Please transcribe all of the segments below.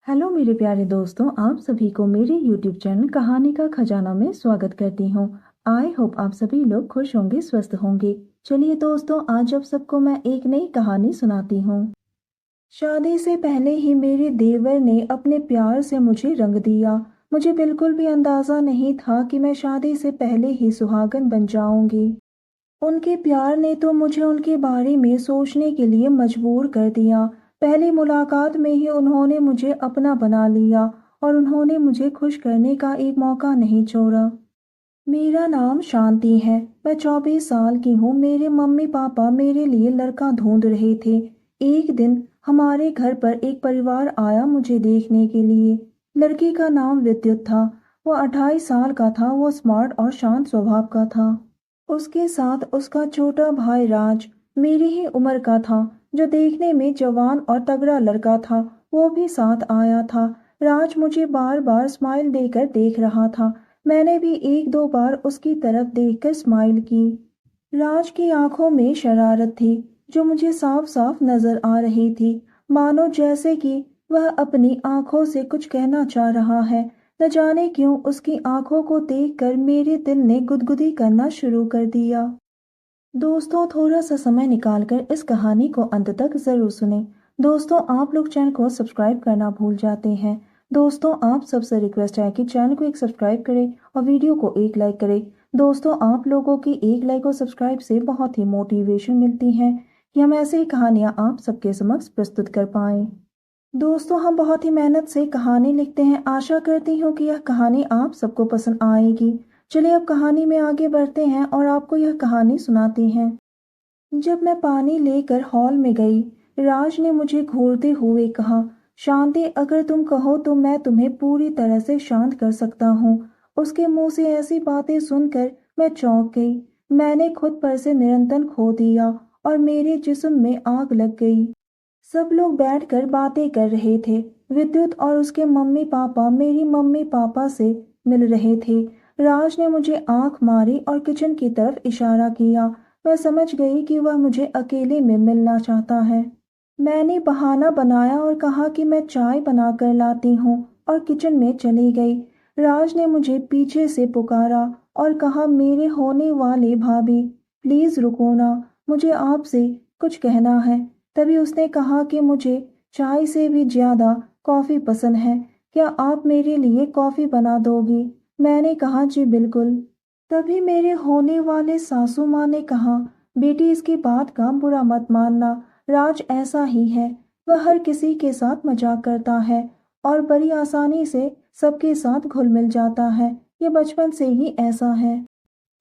Hello मेरे प्यारे दोस्तों, आप सभी को मेरे यूट्यूब चैनल कहानी का खजाना में स्वागत करती हूँ। आई होप आप सभी लोग खुश होंगे, स्वस्थ होंगे। चलिए दोस्तों, आज आप सबको मैं एक नई कहानी सुनाती हूँ। शादी से पहले ही मेरे देवर ने अपने प्यार से मुझे रंग दिया। मुझे बिल्कुल भी अंदाजा नहीं था कि मैं शादी से पहले ही सुहागन बन जाऊंगी। उनके प्यार ने तो मुझे उनके बारे में सोचने के लिए मजबूर कर दिया। पहली मुलाकात में ही उन्होंने मुझे अपना बना लिया और उन्होंने मुझे खुश करने का एक मौका नहीं छोड़ा। मेरा नाम शांति है। मैं 24 साल की हूँ। मेरे मम्मी पापा मेरे लिए लड़का ढूंढ रहे थे। एक दिन हमारे घर पर एक परिवार आया मुझे देखने के लिए। लड़की का नाम विद्युत था। वो 28 साल का था। वो स्मार्ट और शांत स्वभाव का था। उसके साथ उसका छोटा भाई राज मेरी ही उम्र का था, जो देखने में जवान और तगड़ा लड़का था। वो भी साथ आया था। राज मुझे बार बार स्माइल देकर देख रहा था। मैंने भी एक दो बार उसकी तरफ देखकर स्माइल की। राज की आंखों में शरारत थी, जो मुझे साफ साफ नजर आ रही थी। मानो जैसे कि वह अपनी आंखों से कुछ कहना चाह रहा है। न जाने क्यों उसकी आंखों को देखकर मेरे दिल ने गुदगुदी करना शुरू कर दिया। दोस्तों, थोड़ा सा समय निकालकर इस कहानी को अंत तक जरूर सुने। दोस्तों, आप लोग चैनल को सब्सक्राइब करना भूल जाते हैं। दोस्तों, आप सबसे रिक्वेस्ट है कि चैनल को एक सब्सक्राइब करें और वीडियो को एक लाइक करें। दोस्तों, आप लोगों की एक लाइक और सब्सक्राइब से बहुत ही मोटिवेशन मिलती है कि हम ऐसे ही कहानियाँ आप सबके समक्ष प्रस्तुत कर पाएं। दोस्तों, हम बहुत ही मेहनत से कहानी लिखते हैं। आशा करती हूँ कि यह कहानी आप सबको पसंद आएगी। चलिए अब कहानी में आगे बढ़ते हैं और आपको यह कहानी सुनाते हैं। जब मैं पानी लेकर हॉल में गई, राज ने मुझे घूरते हुए कहा, शांति, अगर तुम कहो तो मैं तुम्हें पूरी तरह से शांत कर सकता हूँ। उसके मुंह से ऐसी बातें सुनकर मैं चौंक गई। मैंने खुद पर से नियंत्रण खो दिया और मेरे जिस्म में आग लग गई। सब लोग बैठकर बातें कर रहे थे। विद्युत और उसके मम्मी पापा मेरी मम्मी पापा से मिल रहे थे। राज ने मुझे आंख मारी और किचन की तरफ इशारा किया। मैं समझ गई कि वह मुझे अकेले में मिलना चाहता है। मैंने बहाना बनाया और कहा कि मैं चाय बनाकर लाती हूँ और किचन में चली गई। राज ने मुझे पीछे से पुकारा और कहा, मेरे होने वाले भाभी, प्लीज रुको ना, मुझे आपसे कुछ कहना है। तभी उसने कहा कि मुझे चाय से भी ज्यादा कॉफी पसंद है। क्या आप मेरे लिए कॉफी बना दोगी? मैंने कहा, जी बिल्कुल। तभी मेरे होने वाले सासू माँ ने कहा, बेटी, इसकी बात का बुरा मत मानना। राज ऐसा ही है। वह हर किसी के साथ मजाक करता है और बड़ी आसानी से सबके साथ घुल मिल जाता है। ये बचपन से ही ऐसा है।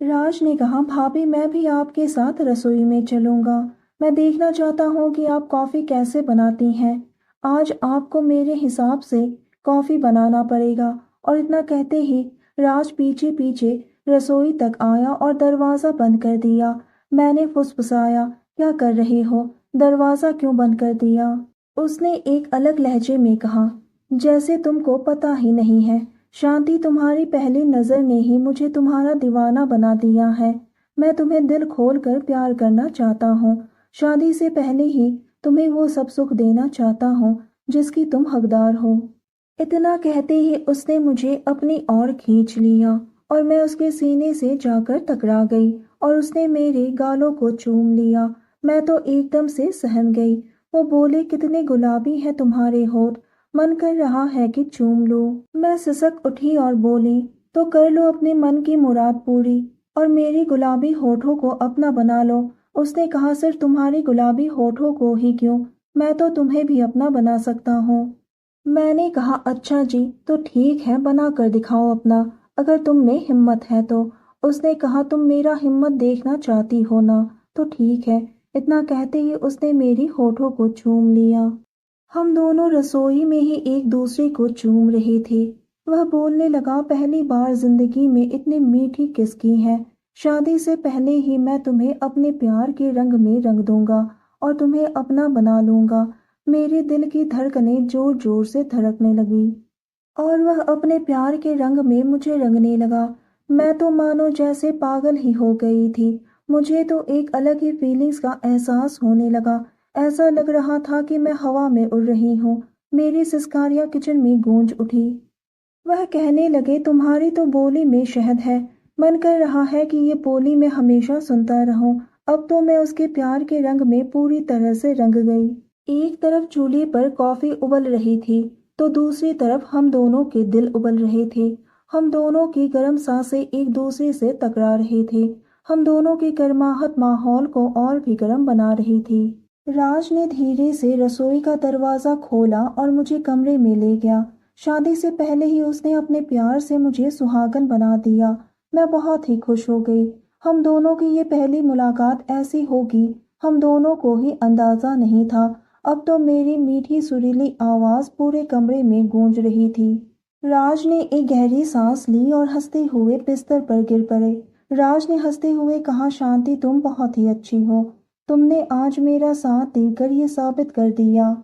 राज ने कहा, भाभी, मैं भी आपके साथ रसोई में चलूंगा। मैं देखना चाहता हूँ कि आप कॉफ़ी कैसे बनाती हैं। आज आपको मेरे हिसाब से कॉफ़ी बनाना पड़ेगा। और इतना कहते ही राज पीछे पीछे रसोई तक आया और दरवाज़ा बंद कर दिया। मैंने फुसफुसाया, क्या कर रहे हो? दरवाज़ा क्यों बंद कर दिया? उसने एक अलग लहजे में कहा, जैसे तुमको पता ही नहीं है। शांति, तुम्हारी पहली नजर ने ही मुझे तुम्हारा दीवाना बना दिया है। मैं तुम्हें दिल खोल कर प्यार करना चाहता हूँ। शादी से पहले ही तुम्हें वो सब सुख देना चाहता हूँ जिसकी तुम हकदार हो। इतना कहते ही उसने मुझे अपनी ओर खींच लिया और मैं उसके सीने से जाकर टकरा गई और उसने मेरे गालों को चूम लिया। मैं तो एकदम से सहम गई। वो बोले, कितने गुलाबी हैं तुम्हारे होठ, मन कर रहा है कि चूम लो। मैं सिसक उठी और बोली, तो कर लो अपने मन की मुराद पूरी और मेरी गुलाबी होठों को अपना बना लो। उसने कहा, सिर्फ तुम्हारी गुलाबी होठों को ही क्यों, मैं तो तुम्हें भी अपना बना सकता हूँ। मैंने कहा, अच्छा जी, तो ठीक है, बना कर दिखाओ अपना, अगर तुम में हिम्मत है तो। उसने कहा, तुम मेरा हिम्मत देखना चाहती हो ना, तो ठीक है। इतना कहते ही उसने मेरी होठों को चूम लिया। हम दोनों रसोई में ही एक दूसरे को चूम रहे थे। वह बोलने लगा, पहली बार जिंदगी में इतनी मीठी किस की है। शादी से पहले ही मैं तुम्हें अपने प्यार के रंग में रंग दूंगा और तुम्हें अपना बना लूंगा। मेरे दिल की धड़कनें जोर जोर से धड़कने लगी और वह अपने प्यार के रंग में मुझे रंगने लगा। मैं तो मानो जैसे पागल ही हो गई थी। मुझे तो एक अलग ही फीलिंग्स का एहसास होने लगा। ऐसा लग रहा था कि मैं हवा में उड़ रही हूँ। मेरी सिसकारियां किचन में गूंज उठी। वह कहने लगे, तुम्हारी तो बोली में शहद है, मन कर रहा है कि ये बोली मैं हमेशा सुनता रहूं। अब तो मैं उसके प्यार के रंग में पूरी तरह से रंग गई। एक तरफ चूल्हे पर कॉफी उबल रही थी तो दूसरी तरफ हम दोनों के दिल उबल रहे थे। हम दोनों की गर्म सांसें एक दूसरे से टकरा रहे थे। हम दोनों की गर्माहट माहौल को और भी गर्म बना रही थी। राज ने धीरे से रसोई का दरवाजा खोला और मुझे कमरे में ले गया। शादी से पहले ही उसने अपने प्यार से मुझे सुहागन बना दिया। मैं बहुत ही खुश हो गई। हम दोनों की ये पहली मुलाकात ऐसी होगी, हम दोनों को ही अंदाजा नहीं था। अब तो मेरी मीठी सुरीली आवाज पूरे कमरे में गूंज रही थी। राज ने एक गहरी सांस ली और हंसते हुए बिस्तर पर गिर पड़े। राज ने हंसते हुए कहा, शांति तुम बहुत ही अच्छी हो। तुमने आज मेरा साथ देकर ये साबित कर दिया।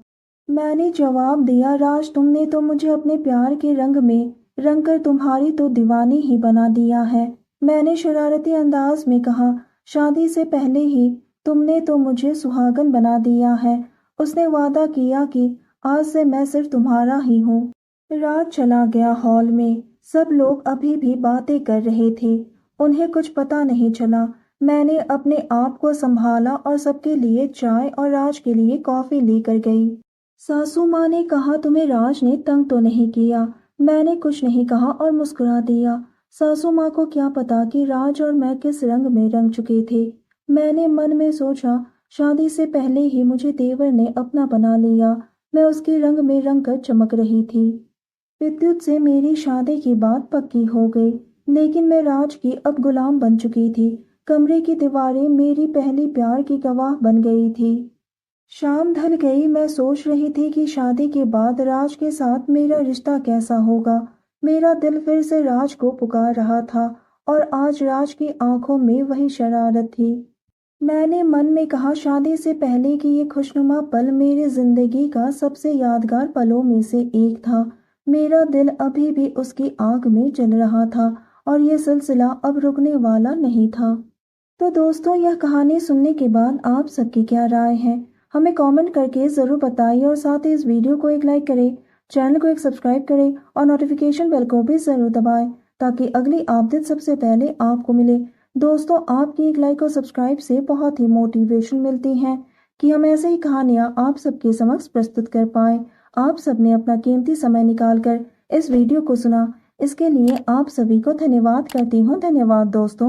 मैंने जवाब दिया, राज तुमने तो मुझे अपने प्यार के रंग में रंग कर तुम्हारी तो दीवानी ही बना दिया है। मैंने शरारती अंदाज में कहा, शादी से पहले ही तुमने तो मुझे सुहागन बना दिया है। उसने वादा किया कि आज से मैं सिर्फ तुम्हारा ही हूँ। रात चला गया। हॉल में सब लोग अभी भी बातें कर रहे थे। उन्हें कुछ पता नहीं चला। मैंने अपने आप को संभाला और सबके लिए चाय और राज के लिए कॉफी लेकर गई। सासू माँ ने कहा, तुम्हें राज ने तंग तो नहीं किया? मैंने कुछ नहीं कहा और मुस्कुरा दिया। सासू माँ को क्या पता कि राज और मैं किस रंग में रंग चुके थे। मैंने मन में सोचा, शादी से पहले ही मुझे देवर ने अपना बना लिया। मैं उसके रंग में रंग कर चमक रही थी। विद्युत से मेरी शादी की बात पक्की हो गई, लेकिन मैं राज की अब गुलाम बन चुकी थी। कमरे की दीवारें मेरी पहली प्यार की गवाह बन गई थी। शाम ढल गई। मैं सोच रही थी कि शादी के बाद राज के साथ मेरा रिश्ता कैसा होगा। मेरा दिल फिर से राज को पुकार रहा था और आज राज की आंखों में वही शरारत थी। मैंने मन में कहा, शादी से पहले की ये खुशनुमा पल मेरी जिंदगी का सबसे यादगार पलों में से एक था। मेरा दिल अभी भी उसकी आग में जल रहा था और ये सिलसिला अब रुकने वाला नहीं था। तो दोस्तों, यह कहानी सुनने के बाद आप सबकी क्या राय है, हमें कमेंट करके ज़रूर बताइए और साथ ही इस वीडियो को एक लाइक करें, चैनल को एक सब्सक्राइब करें और नोटिफिकेशन बेल को भी ज़रूर दबाएं ताकि अगली अपडेट सबसे पहले आपको मिले। दोस्तों, आपकी एक लाइक और सब्सक्राइब से बहुत ही मोटिवेशन मिलती है कि हम ऐसे ही कहानियाँ आप सबके समक्ष प्रस्तुत कर पाएँ। आप सबने अपना कीमती समय निकाल कर इस वीडियो को सुना, इसके लिए आप सभी को धन्यवाद करती हूँ। धन्यवाद दोस्तों।